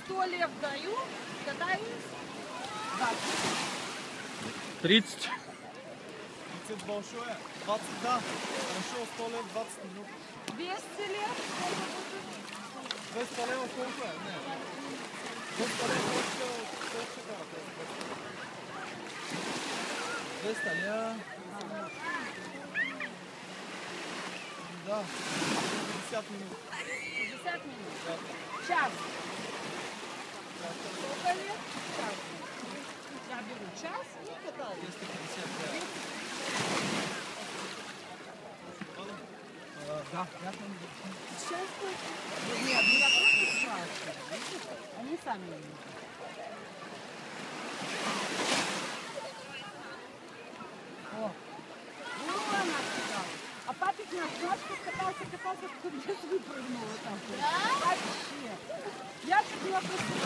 100 лев даю, катаюсь. 30. 30 большое, 20 да. Хорошо, 100 лев, 20 минут. 200 лев. 200 лева колко е? Не. 200 лева колко карате? 200 лева. Да. 50 минут. 50 минут. Час. Сколько лет? Час. Я беру час и катаюсь. 250 лева. Да. Сейчас нет, я просто спрашиваю. Видите? Они сами видят. О, ну она сказала. А папик на кнопку катался, тут без выпрыгнула там. Вообще. Я чуть не опустила.